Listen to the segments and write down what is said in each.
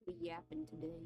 We yapping today.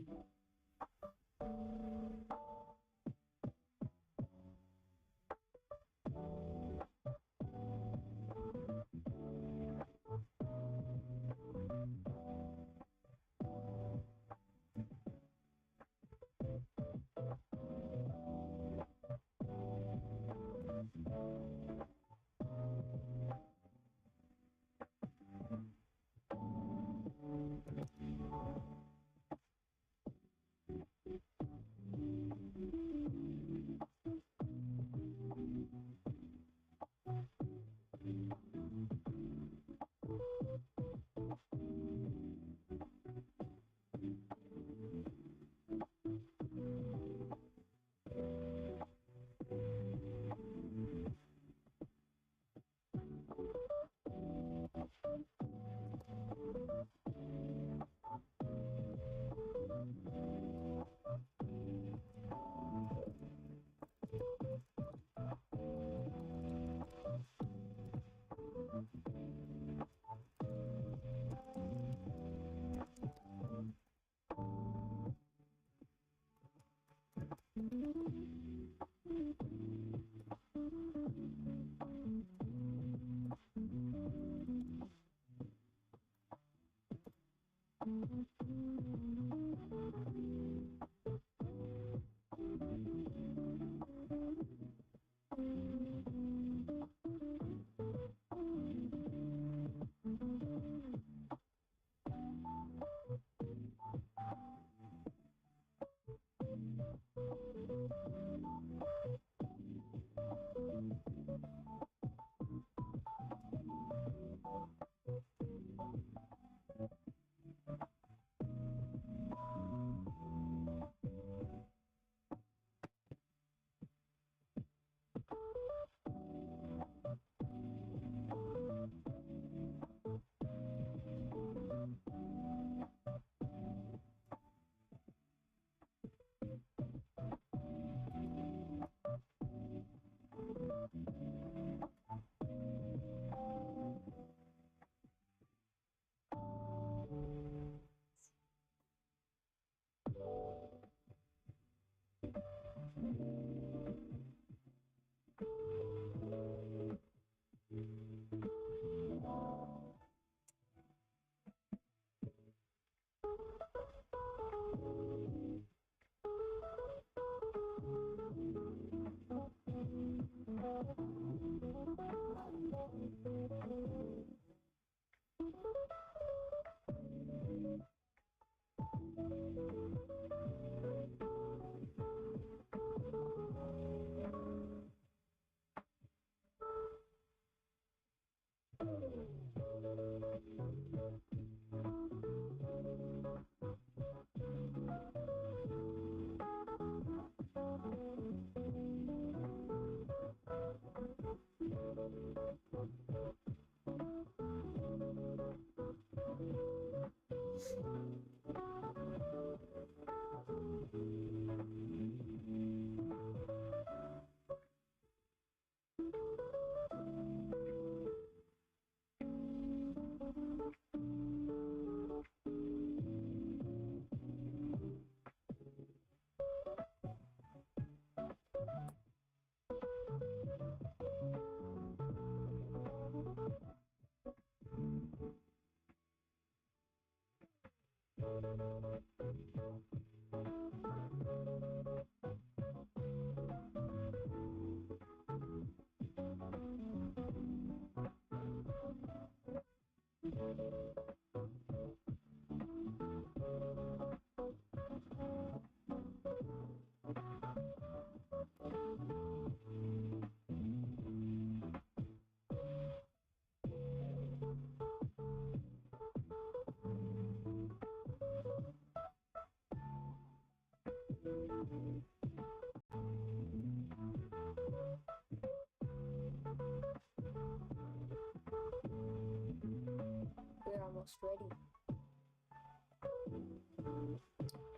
We're almost ready.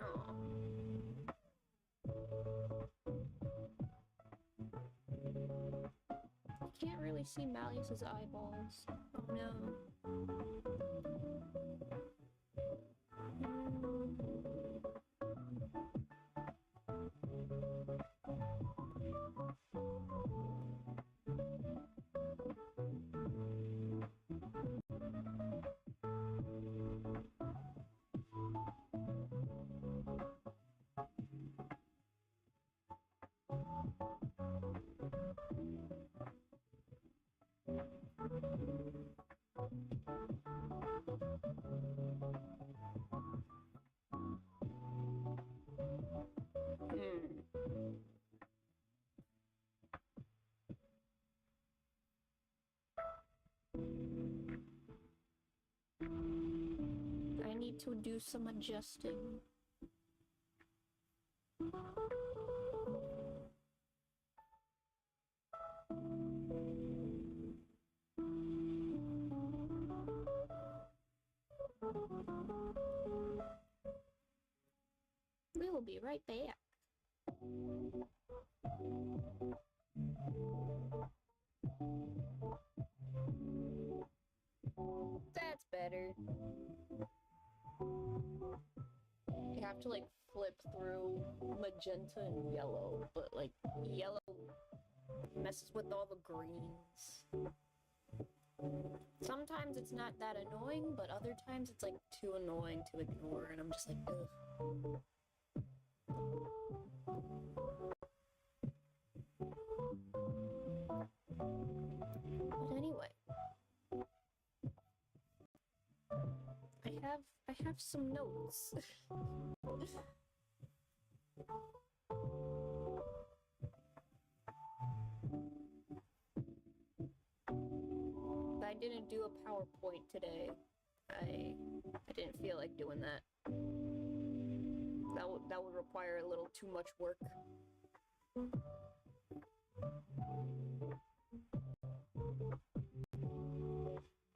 Aw. You can't really see Malleus's eyeballs. Oh no. to do some adjusting. We'll be right back. That's better. You have to like flip through magenta and yellow, but like yellow messes with all the greens. Sometimes it's not that annoying, but other times it's like too annoying to ignore, and I'm just like, ugh. But anyway, I have some notes. I didn't do a PowerPoint today. I didn't feel like doing that. That would require a little too much work.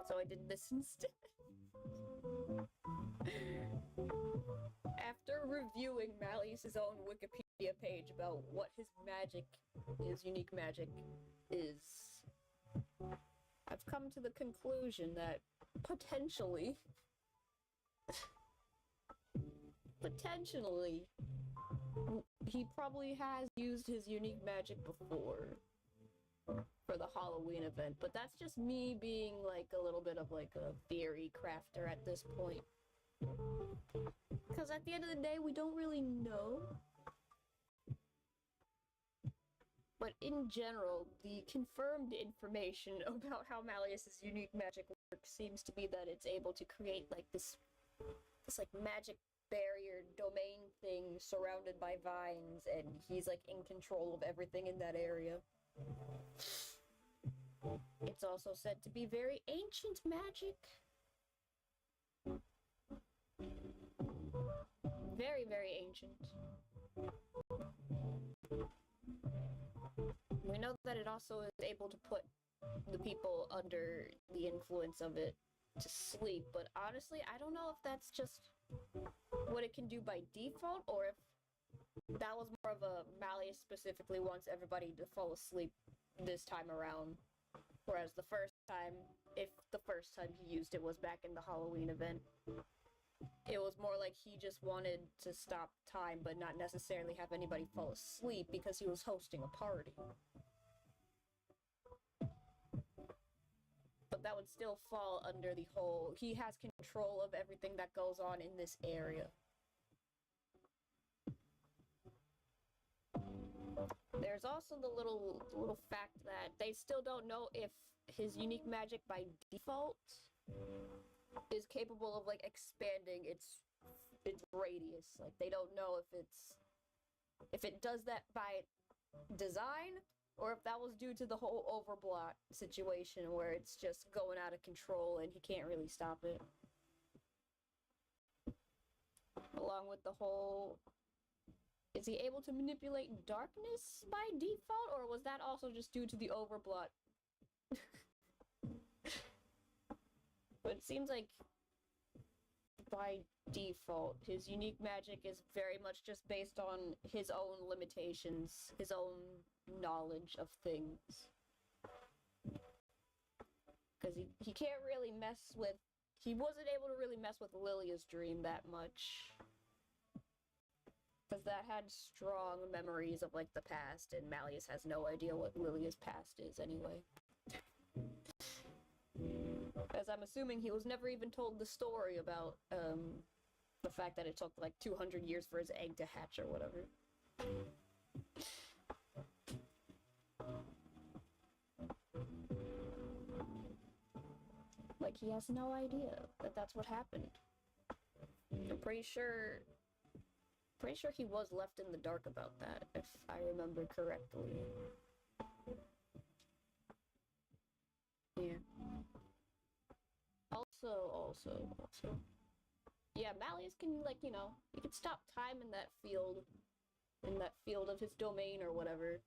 So I did this instead. After reviewing Malleus's own Wikipedia page about what his magic, his unique magic is, I've come to the conclusion that potentially, he probably has used his unique magic before for the Halloween event, but that's just me being like a little bit of like a theory crafter at this point. Because at the end of the day, we don't really know. But in general, the confirmed information about how Malleus's unique magic works seems to be that it's able to create like this like magic barrier domain thing surrounded by vines, and he's like in control of everything in that area. It's also said to be very ancient magic. Very, very ancient. We know that it also is able to put the people under the influence of it to sleep, but honestly, I don't know if that's just what it can do by default, or if that was more of a Malleus specifically wants everybody to fall asleep this time around. Whereas the first time, if the first time he used it was back in the Halloween event, it was more like he just wanted to stop time but not necessarily have anybody fall asleep because he was hosting a party. But that would still fall under the whole, he has control of everything that goes on in this area. There's also the little fact that they still don't know if his unique magic by default is capable of like expanding its radius. Like they don't know if it does that by design, or if that was due to the whole overblot situation where it's just going out of control and he can't really stop it. Along with the whole, is he able to manipulate darkness by default, or was that also just due to the overblot? But it seems like by default, his unique magic is very much just based on his own limitations, his own knowledge of things. Because he can't really mess with, he wasn't able to really mess with Lilia's dream that much. Because that had strong memories of like the past, and Malleus has no idea what Lilia's past is anyway. As I'm assuming he was never even told the story about the fact that it took like 200 years for his egg to hatch or whatever. Like he has no idea that that's what happened. I'm pretty sure he was left in the dark about that, if I remember correctly. Yeah. Also, yeah, Malleus can, like, you know, he can stop time in that field of his domain or whatever.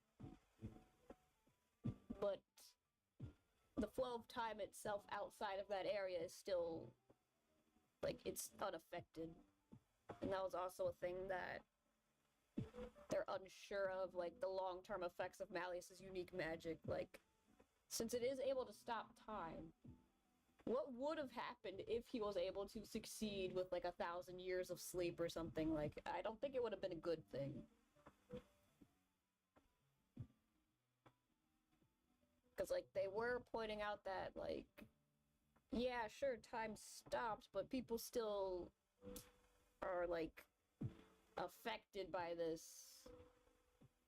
But the flow of time itself outside of that area is still, like, it's unaffected. And that was also a thing that they're unsure of, like, the long-term effects of Malleus's unique magic. Like, since it is able to stop time, what would have happened if he was able to succeed with, like, 1,000 years of sleep or something? Like, I don't think it would have been a good thing. Because, like, they were pointing out that, like, yeah, sure, time stopped, but people still are, like, affected by this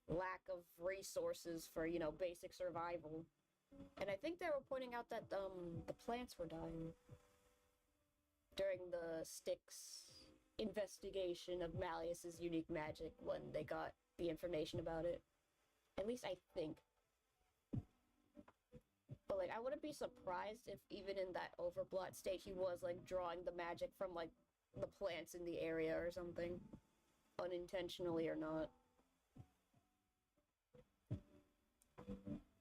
lack of resources for, you know, basic survival. And I think they were pointing out that, the plants were dying during the Styx investigation of Malleus's unique magic when they got the information about it. At least I think. But, like, I wouldn't be surprised if even in that overblot state he was, like, drawing the magic from, like, the plants in the area or something. Unintentionally or not.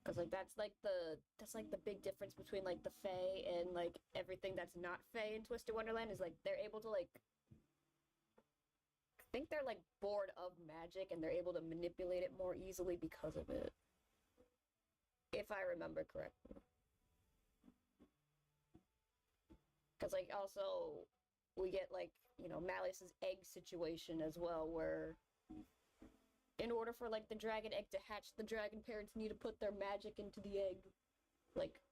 Because, like, that's like the big difference between, like, the Fae and, like, everything that's not Fae in Twisted Wonderland is, like, they're able to, like, I think they're, like, bored of magic and they're able to manipulate it more easily because of it. If I remember correctly. Because, like, also, we get, like, you know, Malleus's egg situation as well, where in order for, like, the dragon egg to hatch, the dragon parents need to put their magic into the egg, like,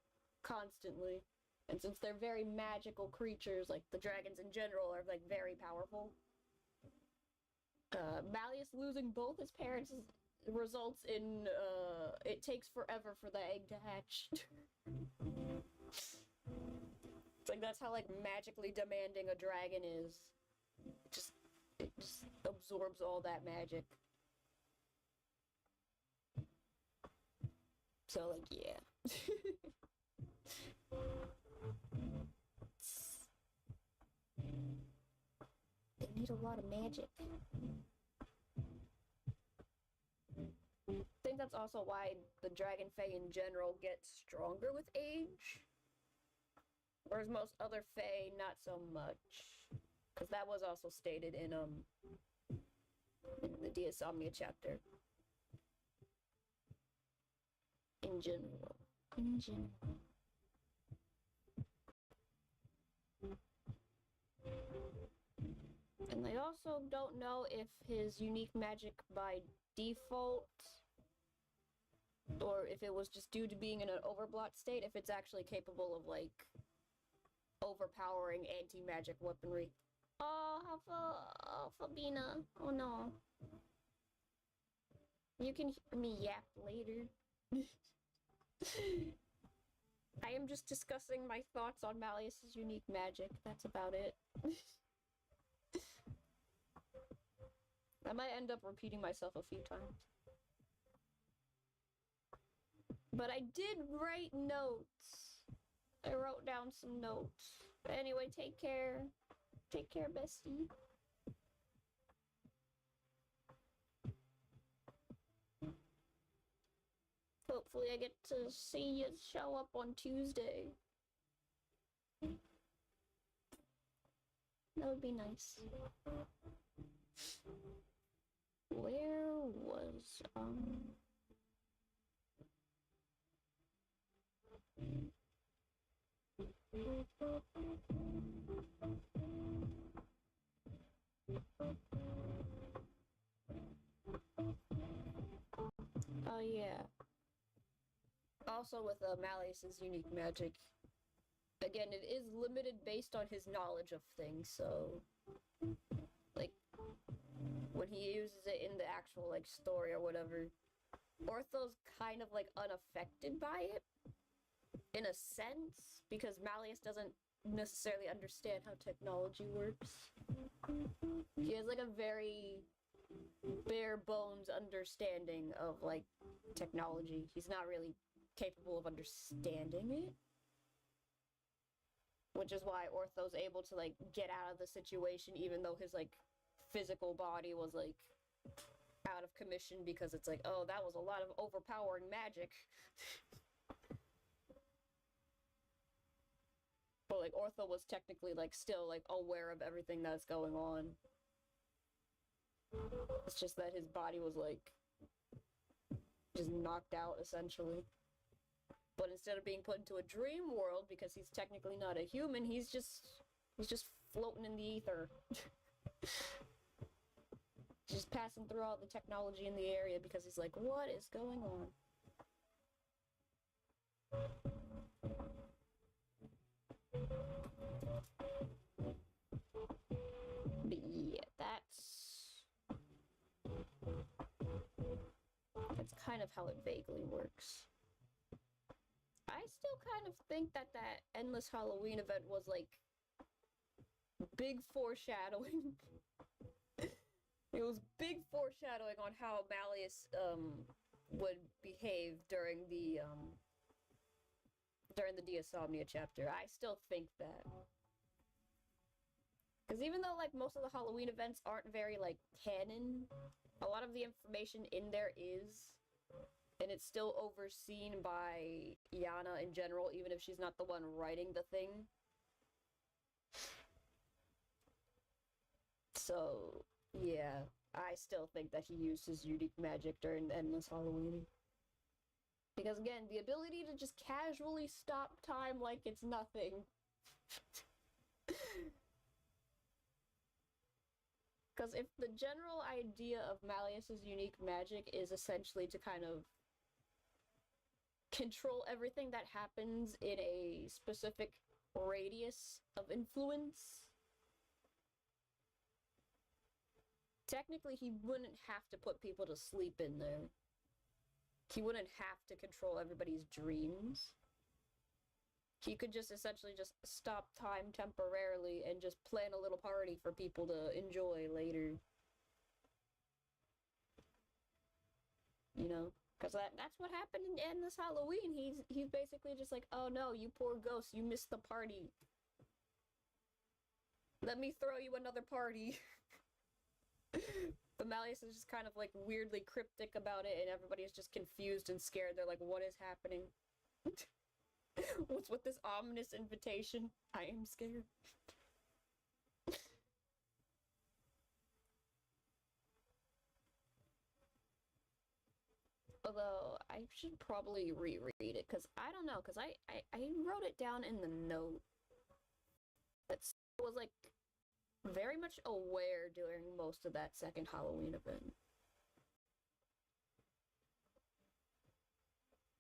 constantly. And since they're very magical creatures, like, the dragons in general are, like, very powerful. Malleus losing both his parents results in, it takes forever for the egg to hatch. It's like, that's how, like, magically demanding a dragon is. It just absorbs all that magic. So, like, yeah. They need a lot of magic. I think that's also why the Dragon Fae in general gets stronger with age. Whereas most other Fae, not so much. Because that was also stated in the Diasomnia chapter. In general. In general. And I also don't know if his unique magic by default, or if it was just due to being in an overblot state, if it's actually capable of, like, overpowering anti-magic weaponry. Oh, Fabina. Oh no. You can hear me yap later. I am just discussing my thoughts on Malleus's unique magic. That's about it. I might end up repeating myself a few times. But I did write notes. I wrote down some notes. But anyway, take care. Take care, bestie. Hopefully I get to see you show up on Tuesday. That would be nice. Where was, oh yeah. Also with Malleus's unique magic, again, it is limited based on his knowledge of things, so, like, when he uses it in the actual, like, story or whatever, Ortho's kind of, like, unaffected by it, in a sense, because Malleus doesn't necessarily understand how technology works. He has, like, a very bare bones understanding of, like, technology. He's not really capable of understanding it. which is why Ortho's able to, like, get out of the situation even though his, like, physical body was, like, out of commission because it's like, oh, that was a lot of overpowering magic. But, like, Ortho was technically, like, still, like, aware of everything that's going on. It's just that his body was, like, just knocked out, essentially. But instead of being put into a dream world, because he's technically not a human, he's just floating in the ether. Just passing through all the technology in the area because he's like, what is going on? But yeah, that's kind of how it vaguely works. I still kind of think that Endless Halloween event was, like, big foreshadowing. It was big foreshadowing on how Malleus, would behave during the Deosomnia chapter. I still think that. Because even though, like, most of the Halloween events aren't very, like, canon, a lot of the information in there is, and it's still overseen by Yana in general, even if she's not the one writing the thing. So, yeah, I still think that he used his unique magic during the Endless Halloween. Because, again, the ability to just casually stop time like it's nothing. Because if the general idea of Malleus's unique magic is essentially to kind of control everything that happens in a specific radius of influence, technically he wouldn't have to put people to sleep in there. He wouldn't have to control everybody's dreams. He could just essentially just stop time temporarily and just plan a little party for people to enjoy later. You know? Because that's what happened in this Halloween. He's basically just like, oh no, you poor ghost, you missed the party. Let me throw you another party. But Malleus is just kind of, like, weirdly cryptic about it, and everybody is just confused and scared. They're like, what is happening? What's with this ominous invitation? I am scared. Although, I should probably reread it, because I don't know, because I wrote it down in the note. That was, like, very much aware during most of that second Halloween event.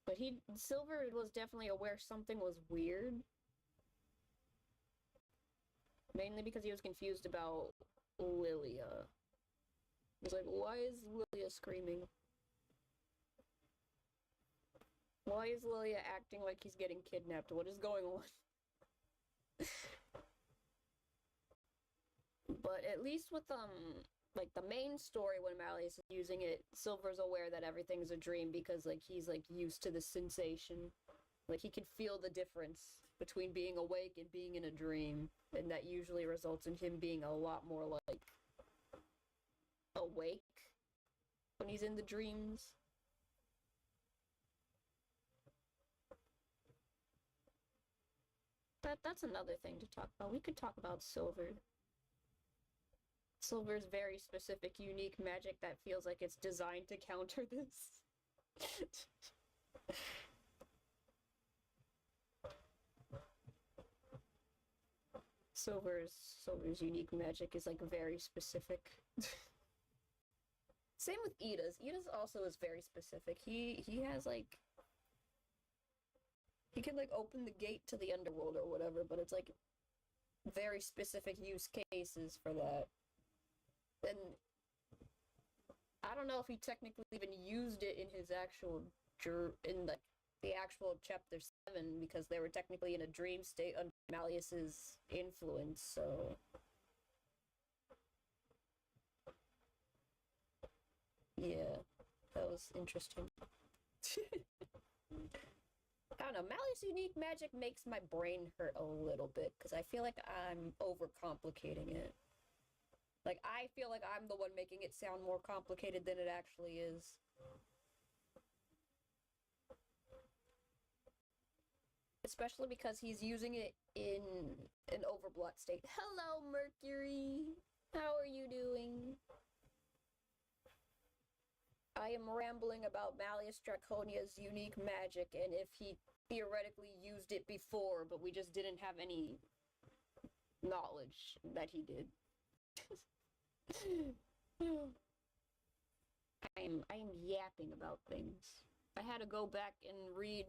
But Silver was definitely aware something was weird. Mainly because he was confused about Lilia. He's like, why is Lilia screaming? Why is Lilia acting like he's getting kidnapped? What is going on? But at least with, like, the main story when Malleus is using it, Silver's aware that everything's a dream because, like, he's, like, used to the sensation. Like, he can feel the difference between being awake and being in a dream, and that usually results in him being a lot more, like, awake when he's in the dreams. That's another thing to talk about. We could talk about Silver. Silver's very specific, unique magic that feels like it's designed to counter this. Silver's unique magic is, like, very specific. Same with Ida's. Ida's also is very specific. He has, like, he can, like, open the gate to the underworld or whatever, but it's, like, very specific use cases for that. And I don't know if he technically even used it in his actual in the actual chapter 7, because they were technically in a dream state under Malleus's influence, so yeah, that was interesting. I don't don't know. Malleus unique magic makes my brain hurt a little bit because I feel like I'm overcomplicating it. Like, I feel like I'm the one making it sound more complicated than it actually is. Especially because he's using it in an overblot state. Hello, Mercury! How are you doing? I am rambling about Malleus Draconia's unique magic and if he theoretically used it before, but we just didn't have any knowledge that he did. I am yapping about things. I had to go back and read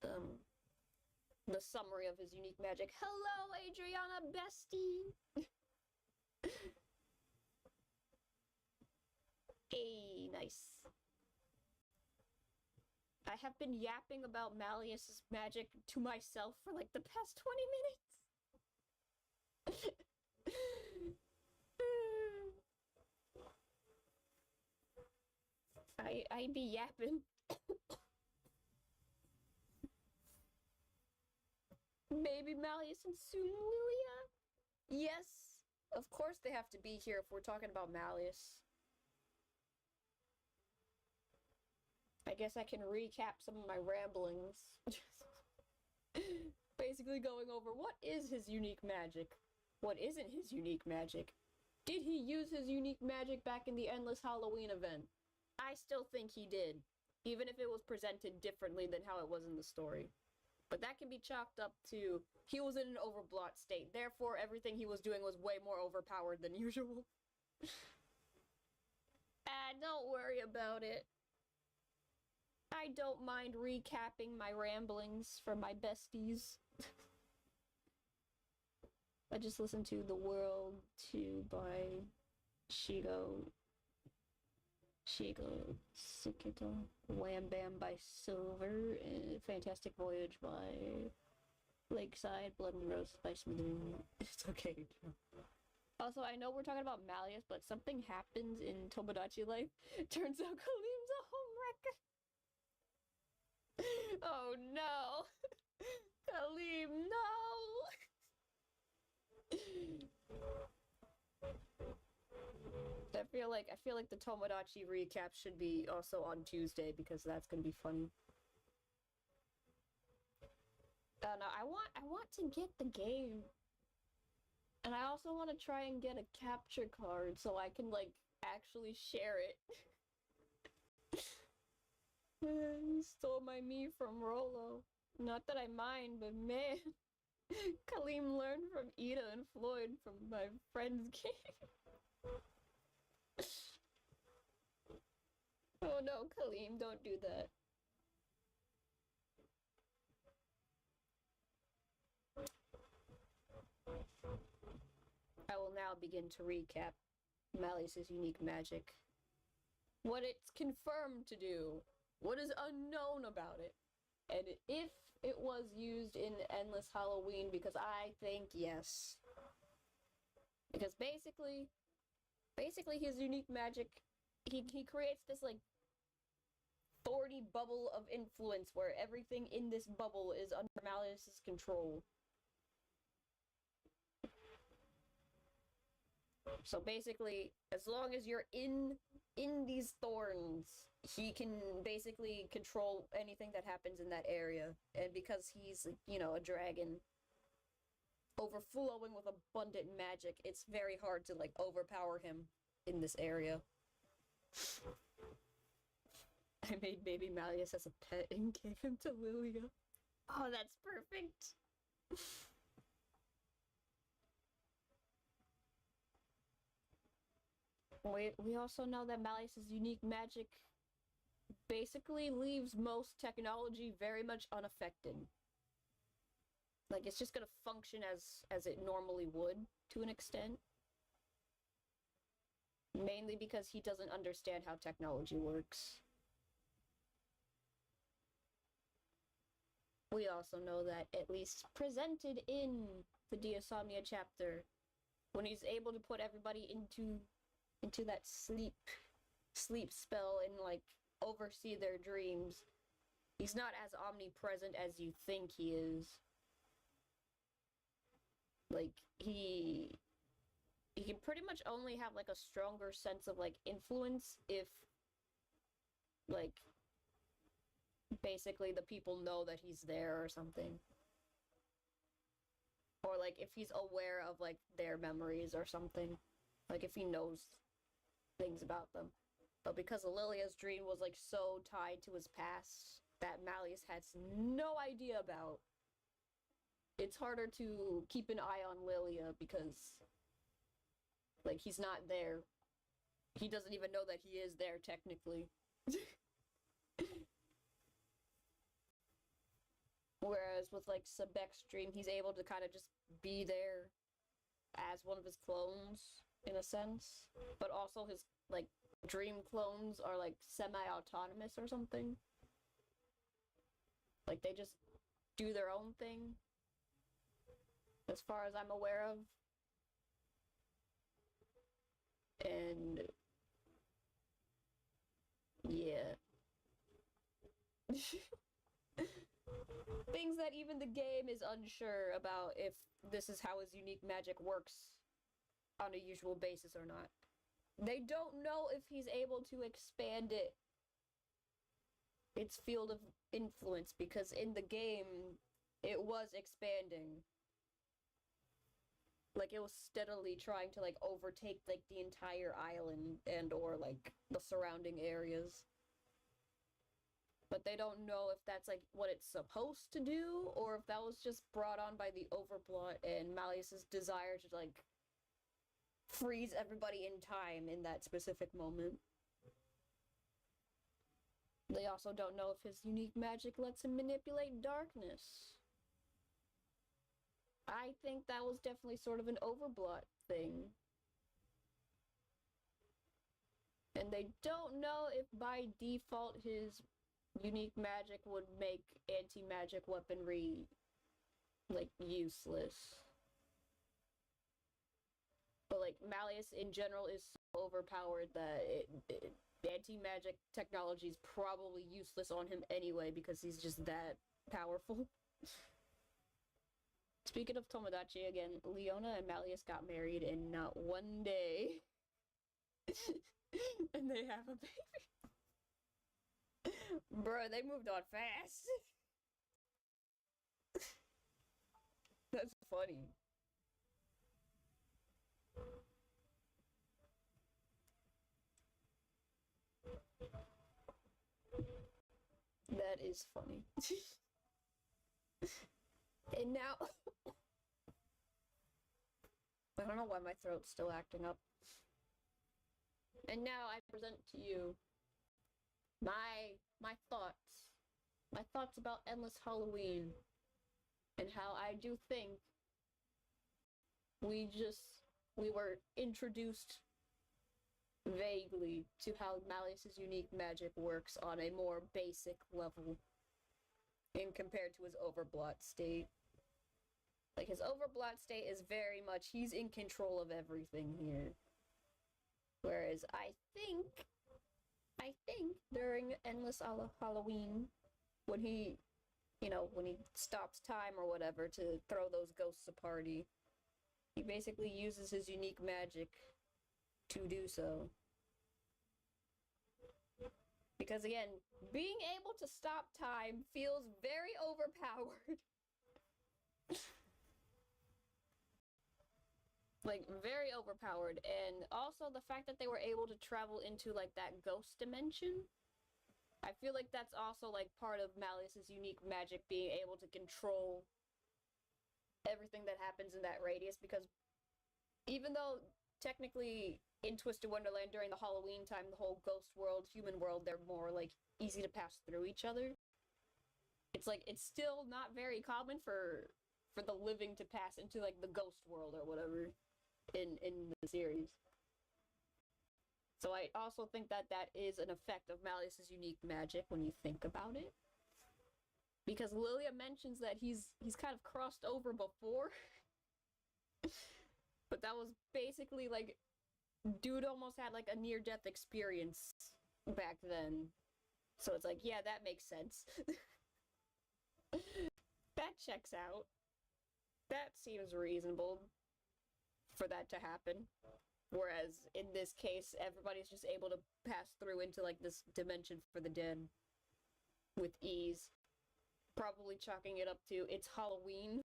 the summary of his unique magic. Hello, Adriana bestie! Hey, nice. I have been yapping about Malleus's magic to myself for like the past 20 minutes. I be yapping. Baby Malleus and soon Lilia? Yes, of course they have to be here if we're talking about Malleus. I guess I can recap some of my ramblings. Basically going over what is his unique magic? What isn't his unique magic? Did he use his unique magic back in the Endless Halloween event? I still think he did, even if it was presented differently than how it was in the story. But that can be chalked up to he was in an overblot state, therefore everything he was doing was way more overpowered than usual. Don't worry about it. I don't mind recapping my ramblings for my besties. I just listened to The World 2 by Shigo Sukito, Wham Bam by Silver, and Fantastic Voyage by Lakeside, Blood and Roses by Smithereens. It's okay. Also, I know we're talking about Malleus, but something happens in Tomodachi Life. Turns out Kalim's a home wrecker. Oh no! Kalim, no! I feel like the Tomodachi recap should be also on Tuesday because that's gonna be funny. No, I want to get the game. And I also want to try and get a capture card so I can, like, actually share it. You stole my me from Rolo. Not that I mind, but man. Kalim learned from Ida and Floyd from my friend's game. Oh no, Kalim, don't do that. I will now begin to recap Malleus's unique magic. What it's confirmed to do. What is unknown about it. And if it was used in Endless Halloween, because I think yes. Because basically his unique magic, he creates this, like, 40 bubble of influence where everything in this bubble is under Malleus's control. So basically, as long as you're in these thorns, he can basically control anything that happens in that area. And because he's, you know, a dragon overflowing with abundant magic, it's very hard to, like, overpower him in this area. I made baby Malleus as a pet and gave him to Lilia. Oh, that's perfect. We also know that Malleus's unique magic basically leaves most technology very much unaffected. Like, it's just gonna function as it normally would, to an extent. Mainly because he doesn't understand how technology works. We also know that, at least presented in the Diasomnia chapter, when he's able to put everybody into that sleep spell and, like, oversee their dreams, He's not as omnipresent as you think he is. Like, he can pretty much only have, like, a stronger sense of, like, influence if, like, basically the people know that he's there or something. Or, like, if he's aware of, like, their memories or something. Like, if he knows things about them. But because Lilia's dream was, like, so tied to his past that Malleus has no idea about, it's harder to keep an eye on Lilia because, like, he's not there. He doesn't even know that he is there, technically. Whereas with, like, Sebek's dream, he's able to kind of just be there as one of his clones, in a sense. But also his, like, dream clones are, like, semi-autonomous or something. Like, they just do their own thing, as far as I'm aware of. And yeah. Things that even the game is unsure about if this is how his unique magic works on a usual basis or not. They don't know if he's able to expand its field of influence, because in the game it was expanding. Like, it was steadily trying to, like, overtake, like, the entire island and or, like, the surrounding areas. But they don't know if that's, like, what it's supposed to do, or if that was just brought on by the overplot and Malleus's desire to, like, freeze everybody in time in that specific moment. They also don't know if his unique magic lets him manipulate darkness. I think that was definitely sort of an overblot thing. And they don't know if by default his unique magic would make anti-magic weaponry, like, useless. But, like, Malleus in general is so overpowered that anti-magic technology is probably useless on him anyway, because he's just that powerful. Speaking of Tomodachi again, Leona and Malleus got married in not one day. And they have a baby. Bruh, they moved on fast. That's funny. That is funny. And now... I don't know why my throat's still acting up. And now I present to you my thoughts. My thoughts about Endless Halloween. And how I do think we were introduced vaguely to how Malleus's unique magic works on a more basic level in compared to his overblot state. Like, his overblot state is very much, he's in control of everything here. Whereas I think during Endless Halloween, when he, when he stops time or whatever to throw those ghosts a party, he basically uses his unique magic to do so. Because again, being able to stop time feels very overpowered. Like, very overpowered. And also the fact that they were able to travel into, like, that ghost dimension, I feel like that's also, like, part of Malleus's unique magic, being able to control everything that happens in that radius, because even though technically in Twisted Wonderland during the Halloween time, the whole ghost world, human world, they're more, like, easy to pass through each other. It's like, it's still not very common for the living to pass into, like, the ghost world or whatever in the series. So I also think that that is an effect of Malleus's unique magic when you think about it. Because Lilia mentions that he's kind of crossed over before. But that was basically, like, dude almost had, like, a near-death experience back then. So it's like, yeah, that makes sense. That checks out. That seems reasonable for that to happen. Whereas in this case, everybody's just able to pass through into like this dimension for the dead with ease. Probably chalking it up to it's Halloween.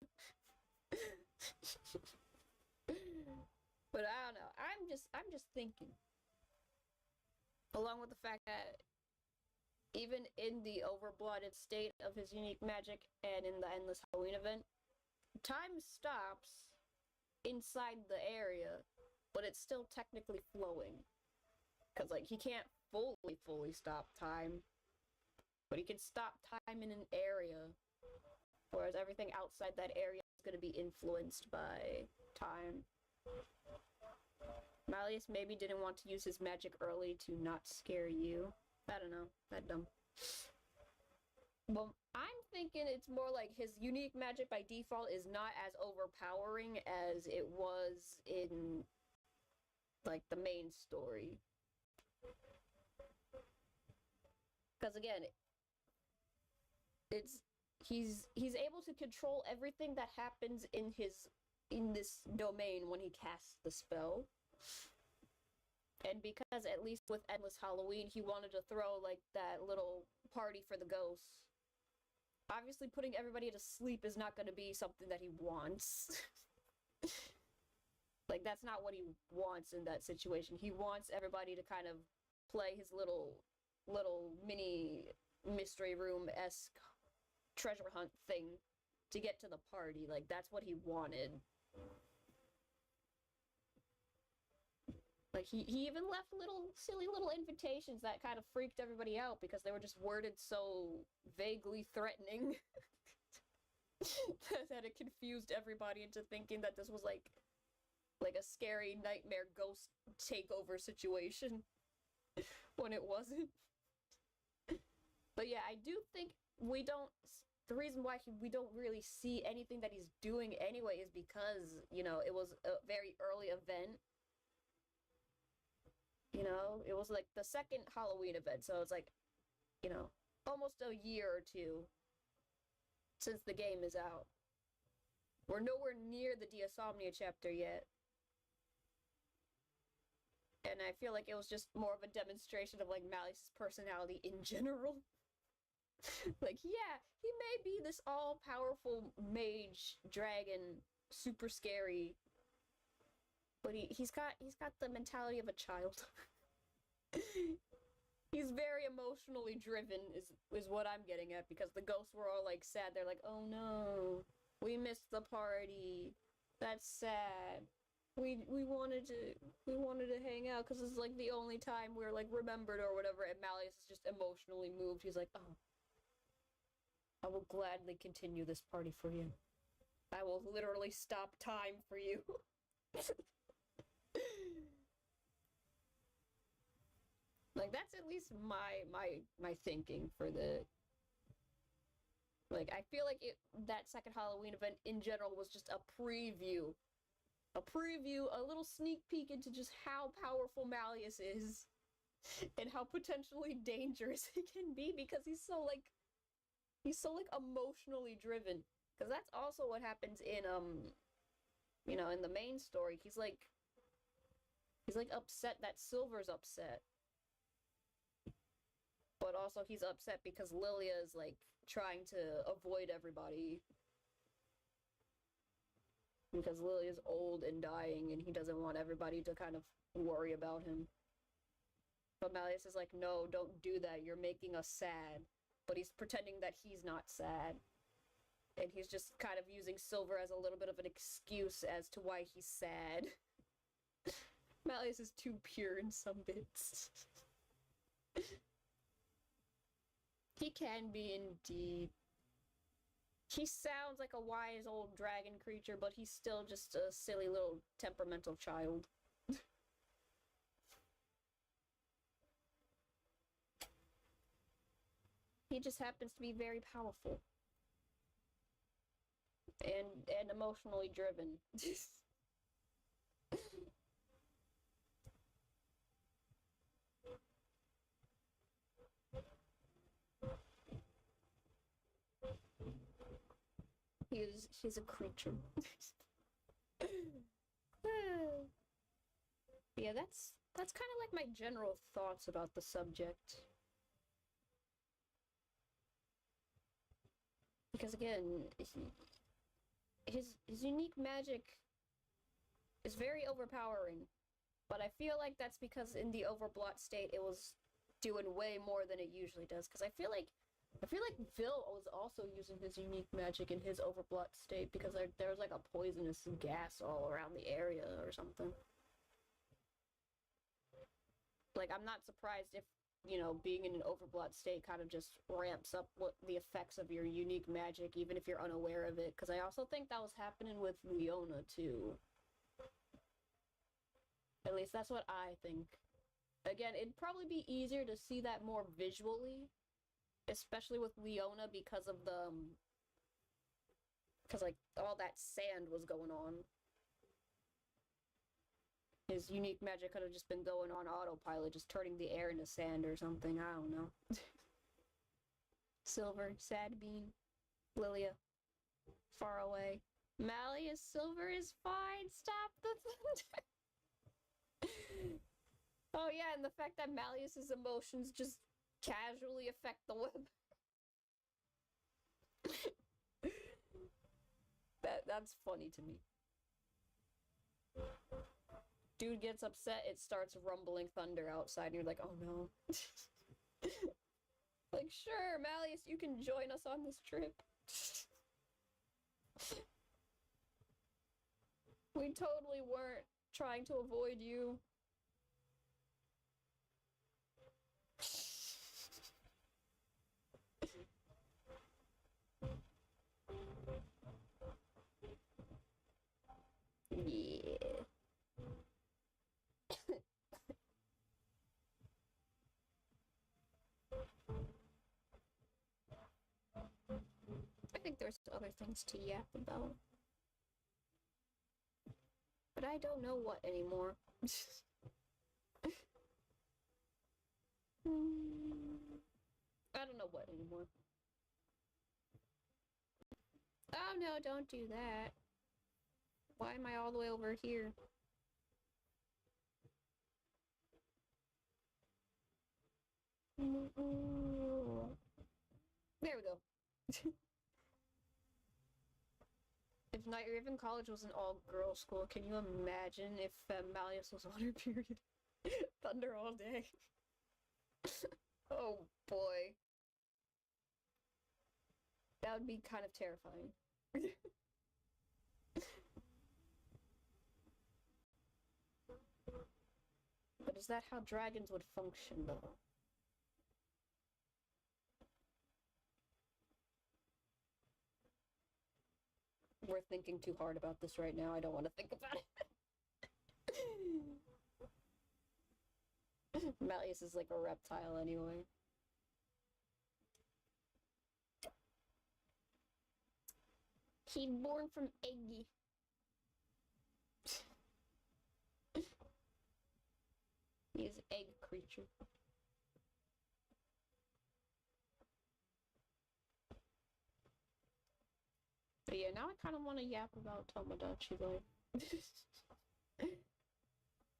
But I don't know. I'm just thinking. Along with the fact that even in the overblooded state of his unique magic and in the endless Halloween event, time stops inside the area, but it's still technically flowing. Because, like, he can't fully stop time, but he can stop time in an area, whereas everything outside that area is going to be influenced by time. Malleus maybe didn't want to use his magic early to not scare you. I don't know. That dumb. Well, I'm thinking it's more like his unique magic by default is not as overpowering as it was in, like, the main story. Because again, he's able to control everything that happens in this domain when he casts the spell. And because at least with Endless Halloween, he wanted to throw like that little party for the ghosts. Obviously putting everybody to sleep is not going to be something that he wants. Like, that's not what he wants in that situation. He wants everybody to kind of play his little mini mystery room-esque treasure hunt thing to get to the party. Like, that's what he wanted. Like, he even left silly little invitations that kind of freaked everybody out because they were just worded so vaguely threatening that it confused everybody into thinking that this was like a scary nightmare ghost takeover situation when it wasn't. But yeah, I do think the reason why we don't really see anything that he's doing anyway is because, you know, it was a very early event. You know, it was like the second Halloween event, so it's like, you know, almost a year or two since the game is out. We're nowhere near the Diasomnia chapter yet. And I feel like it was just more of a demonstration of, like, Malleus' personality in general. Like, yeah, he may be this all-powerful mage, dragon, super scary, but he's got the mentality of a child. He's very emotionally driven, is what I'm getting at, because the ghosts were all, like, sad. They're like, oh no, we missed the party. That's sad. We wanted to hang out because it's like the only time we're like remembered or whatever, and Malleus is just emotionally moved. He's like, oh, I will gladly continue this party for you. I will literally stop time for you. Like, that's at least my thinking for the... Like, I feel like that second Halloween event in general was just a preview. A little sneak peek into just how powerful Malleus is. And how potentially dangerous he can be because he's so emotionally driven. Because that's also what happens in, you know, in the main story. He's like upset that Silver's upset. But also he's upset because Lilia is, like, trying to avoid everybody. Because Lilia's old and dying, and he doesn't want everybody to kind of worry about him. But Malleus is like, no, don't do that, you're making us sad. But he's pretending that he's not sad. And he's just kind of using Silver as a little bit of an excuse as to why he's sad. Malleus is too pure in some bits. He can be, indeed. He sounds like a wise old dragon creature, but he's still just a silly little temperamental child. He just happens to be very powerful. And emotionally driven. He's a creature. Yeah, that's kind of like my general thoughts about the subject. Because again, his unique magic is very overpowering, but I feel like that's because in the overblot state it was doing way more than it usually does. Because I feel like Phil was also using his unique magic in his overblot state because there was like a poisonous gas all around the area or something. Like, I'm not surprised if, you know, being in an overblot state kind of just ramps up what the effects of your unique magic, even if you're unaware of it. Because I also think that was happening with Leona, too. At least that's what I think. Again, it'd probably be easier to see that more visually, especially with Leona because of the... Because, like, all that sand was going on. His unique magic could have just been going on autopilot, just turning the air into sand or something. I don't know. Silver, Sad Bean, Lilia, far away. Malleus, Silver is fine. Stop the thunder. Oh yeah, and the fact that Malleus's emotions just casually affect the web. That's funny to me. Dude gets upset, it starts rumbling thunder outside, and you're like, oh no. Like, sure, Malleus, you can join us on this trip. We totally weren't trying to avoid you. Yeah. I think there's other things to yap about. But I don't know what anymore. I don't know what anymore. Oh no, don't do that. Why am I all the way over here? There we go. If Night Raven College was an all-girls school, can you imagine if Malleus was on her period? Thunder all day. Oh boy. That would be kind of terrifying. But is that how dragons would function, though? We're thinking too hard about this right now. I don't want to think about it. Malleus is like a reptile anyway. He's born from eggy. He is egg creature. But yeah, now I kind of want to yap about Tomodachi Life.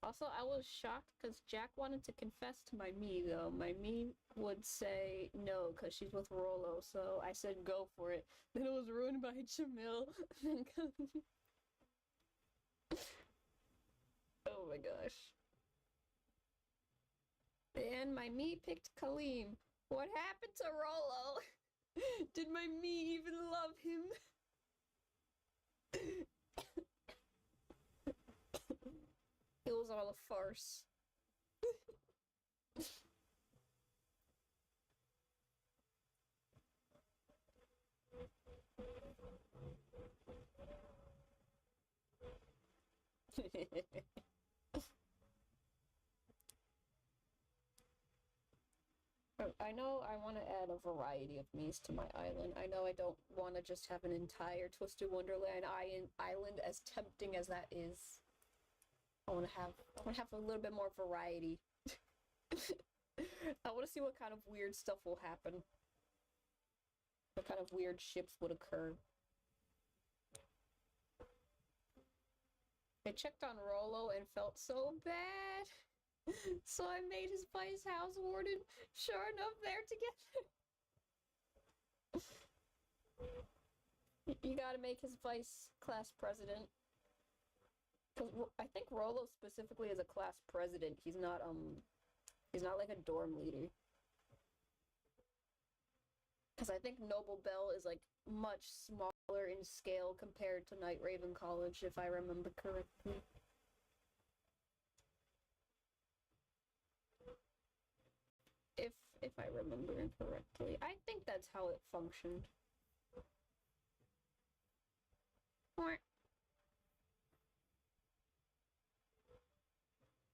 Also, I was shocked because Jack wanted to confess to my me, though. My me would say no because she's with Rollo, so I said go for it. Then it was ruined by Jamil. Oh my gosh. And my me picked Kaleem. What happened to Rollo? Did my me even love him? It was all a farce. I know I want to add a variety of me's to my island. I know I don't want to just have an entire Twisted Wonderland island, as tempting as that is. I want to have a little bit more variety. I want to see what kind of weird stuff will happen. What kind of weird ships would occur. I checked on Rollo and felt so bad. So I made his vice house warden. Sure enough, they're together. You gotta make his vice class president. Cause I think Rollo specifically is a class president. He's not like a dorm leader. Cause I think Noble Bell is like much smaller in scale compared to Night Raven College, if I remember correctly. If I remember correctly. I think that's how it functioned.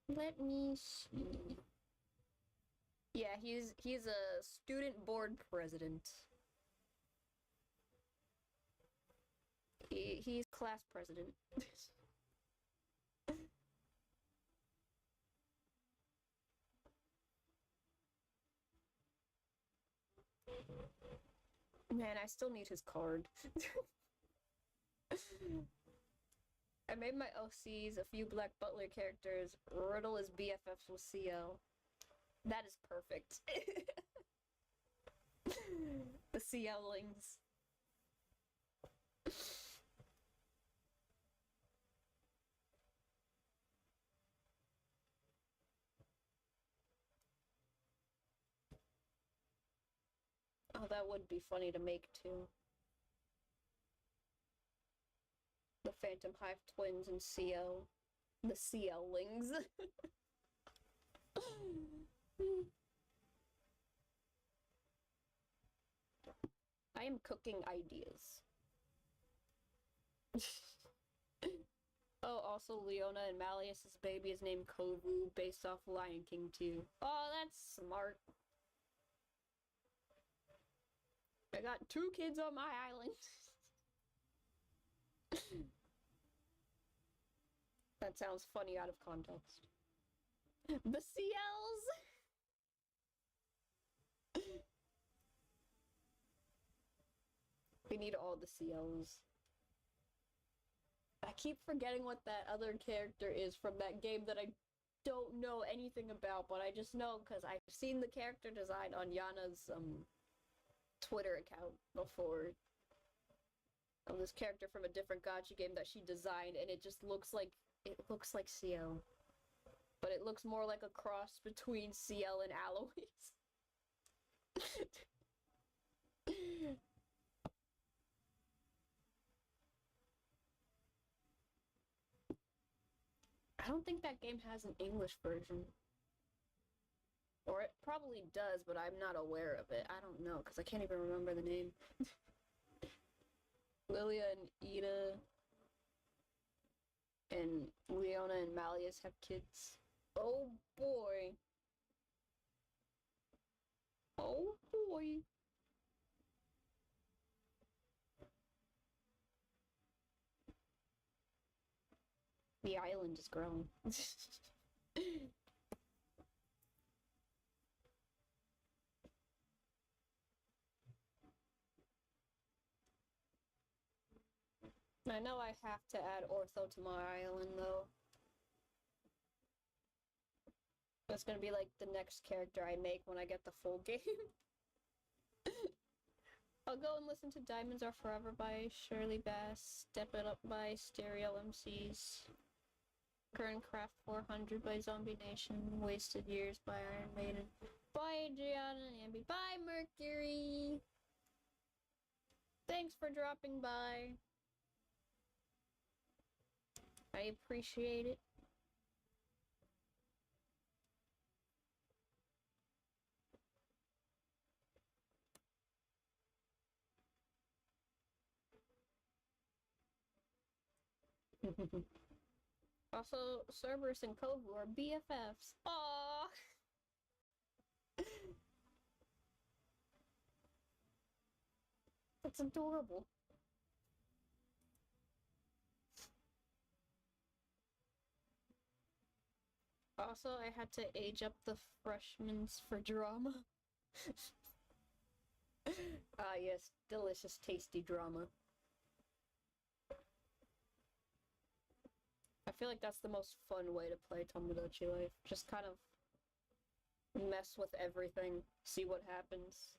Let me see. Yeah, he's a student board president. He's class president. Man, I still need his card. I made my OCs, a few Black Butler characters. Riddle is BFFs with CL. That is perfect. The CL-lings. Oh, that would be funny to make too. The Phantom Hive twins and CL. The CL-lings. I am cooking ideas. Oh, also Leona and Malleus' baby is named Kovu, based off Lion King 2. Oh, that's smart. I got 2 kids on my island. That sounds funny out of context. The CLs! We need all the CLs. I keep forgetting what that other character is from that game that I don't know anything about, but I just know because I've seen the character design on Yana's Twitter account before. Of this character from a different gacha game that she designed, and it just looks like CL. But it looks more like a cross between CL and Alois. I don't think that game has an English version. Or it probably does, but I'm not aware of it. I don't know, because I can't even remember the name. Lilia and Ida and Leona and Malleus have kids. Oh boy. Oh boy. The island is growing. I know I have to add Ortho to my island, though. That's gonna be like the next character I make when I get the full game. I'll go and listen to Diamonds Are Forever by Shirley Bass, Step It Up by Stereo MCs, Current Craft 400 by Zombie Nation, Wasted Years by Iron Maiden, by Gianna and Ambi, by Mercury! Thanks for dropping by. I appreciate it. Also, Cerberus and Kovu are BFFs. Aww! That's adorable. Also, I had to age up the freshmen for drama. Ah, yes, delicious, tasty drama. I feel like that's the most fun way to play Tomodachi Life. Just kind of mess with everything, see what happens.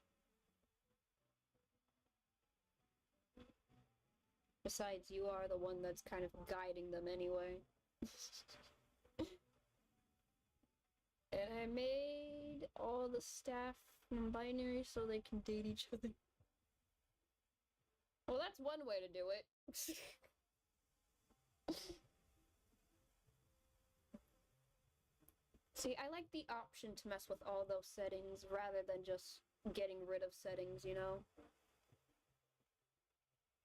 Besides, you are the one that's kind of guiding them anyway. And I made all the staff non-binary so they can date each other. Well, that's one way to do it. See, I like the option to mess with all those settings rather than just getting rid of settings, you know?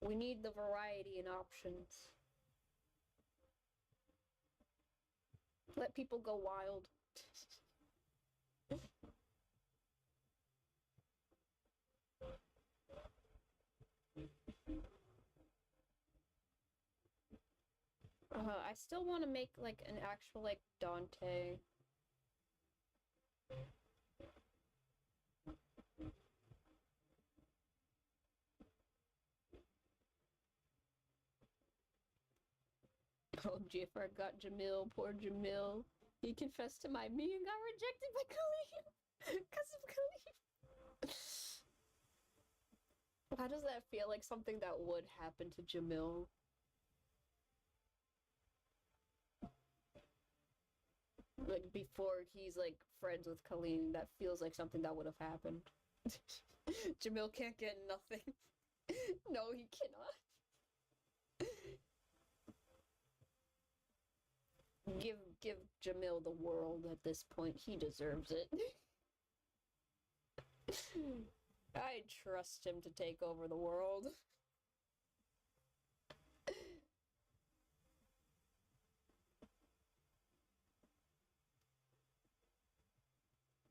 We need the variety in options. Let people go wild. I still want to make, like, an actual, like, Dante. Oh, gee, I forgot Jamil. Poor Jamil. He confessed to me and got rejected by Khalif. Because of Khalif. How does that feel like something that would happen to Jamil? Like, before he's, like, friends with Colleen, that feels like something that would have happened. Jamil can't get nothing. No, he cannot. Give Jamil the world at this point. He deserves it. I trust him to take over the world.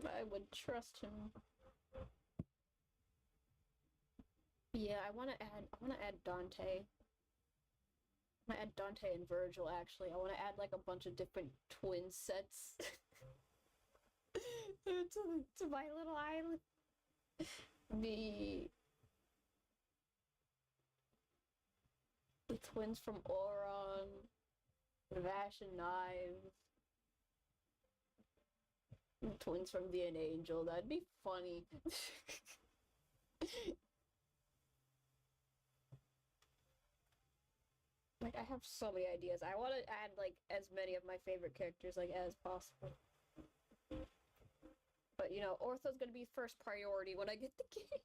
I would trust him. Yeah, I wanna add Dante. I wanna add Dante and Virgil, actually. I wanna add, like, a bunch of different twin sets. to my little island. The twins from Oron, Vash and Knives. Twins from the Angel, that'd be funny. Like, I have so many ideas. I want to add, like, as many of my favorite characters, like, as possible. But, you know, Ortho's gonna be first priority when I get the game.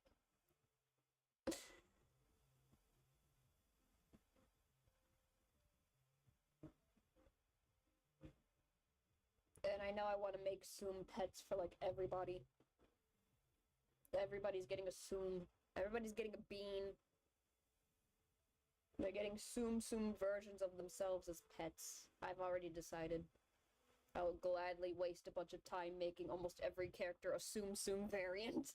And I know I want to make Soom pets for, like, everybody. Everybody's getting a Soom. Everybody's getting a bean. They're getting Soom versions of themselves as pets. I've already decided. I will gladly waste a bunch of time making almost every character a Soom variant.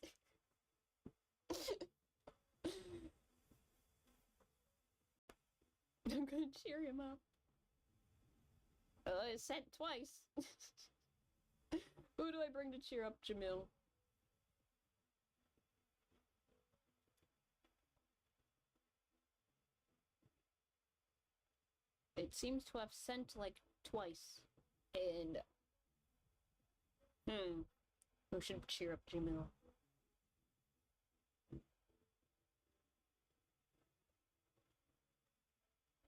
I'm gonna cheer him up. It's sent twice. Who do I bring to cheer up Jamil? It seems to have sent, like, twice. And... who should cheer up Jamil?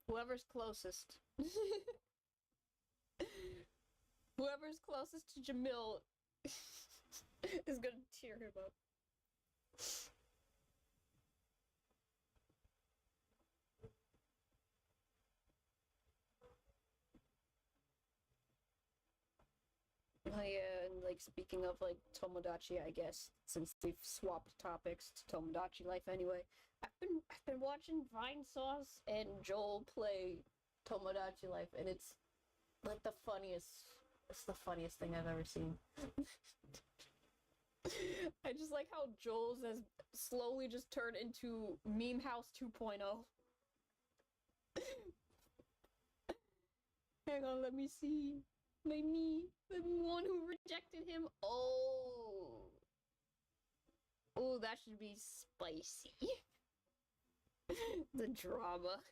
Whoever's closest. Whoever's closest to Jamil is gonna cheer him up. Oh yeah, and, like, speaking of, like, Tomodachi, I guess, since we've swapped topics to Tomodachi Life anyway, I've been watching Vinesauce and Joel play Tomodachi Life, and it's, like, the funniest thing I've ever seen. I just like how Joel's has slowly just turned into Meme House 2.0. Hang on, let me see. The one who rejected him. Oh, that should be spicy. The drama.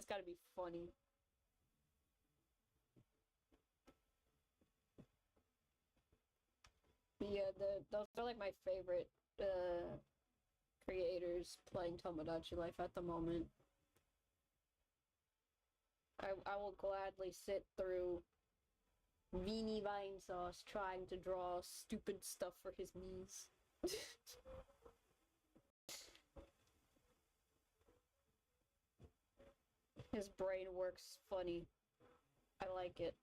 That's gotta be funny. Yeah, those are like my favorite creators playing Tomodachi Life at the moment. I will gladly sit through Vini Vine Sauce trying to draw stupid stuff for his knees. His brain works funny. I like it.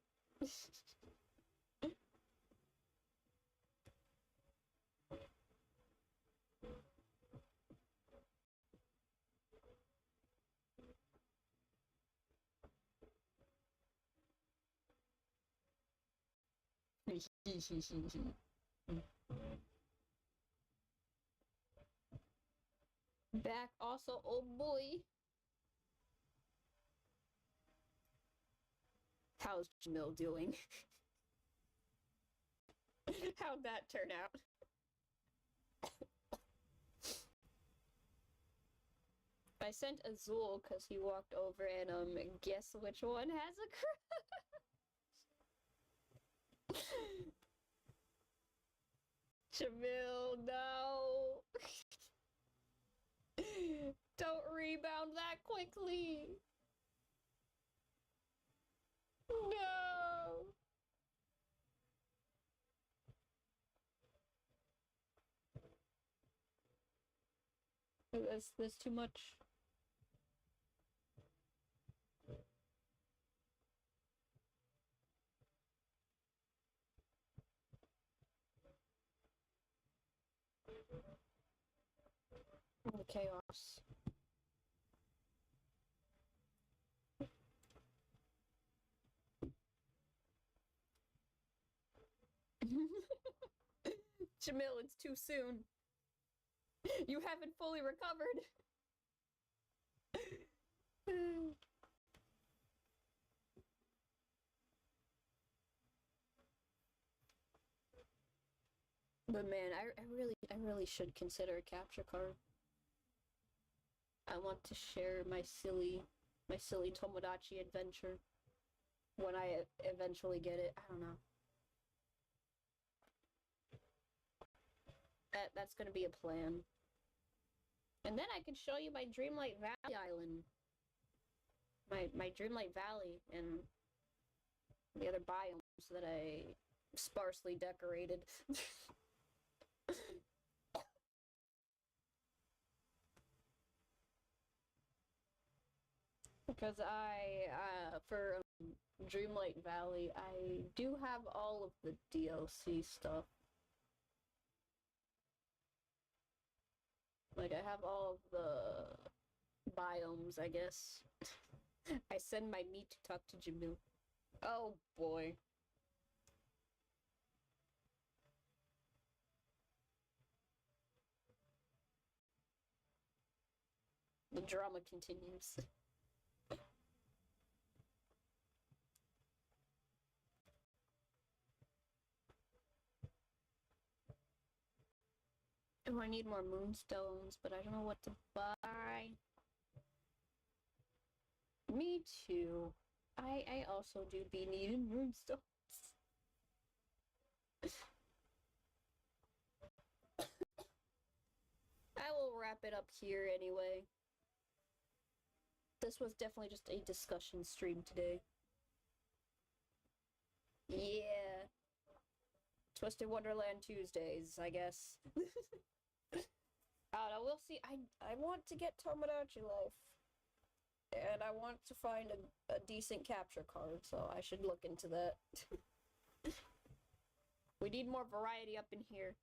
Back also, oh boy. How's Jamil doing? How'd that turn out? I sent Azul because he walked over and guess which one has a crush? Jamil, no! Don't rebound that quickly! No! That's too much. Chaos. Jamil, it's too soon. You haven't fully recovered. But man, I really should consider a capture card. I want to share my silly Tomodachi adventure when I eventually get it. I don't know. That's gonna be a plan. And then I can show you my Dreamlight Valley island. My Dreamlight Valley and the other biomes that I sparsely decorated. Because for Dreamlight Valley, I do have all of the DLC stuff. Like, I have all of the biomes, I guess. I send my meat to talk to Jamil. Oh boy. The drama continues. Oh, I need more moonstones, but I don't know what to buy. Me too. I also do be needing moonstones. I will wrap it up here anyway. This was definitely just a discussion stream today. Yeah. Twisted Wonderland Tuesdays, I guess. I don't know, we'll see. I want to get Tomodachi Life. And I want to find a decent capture card, so I should look into that. We need more variety up in here.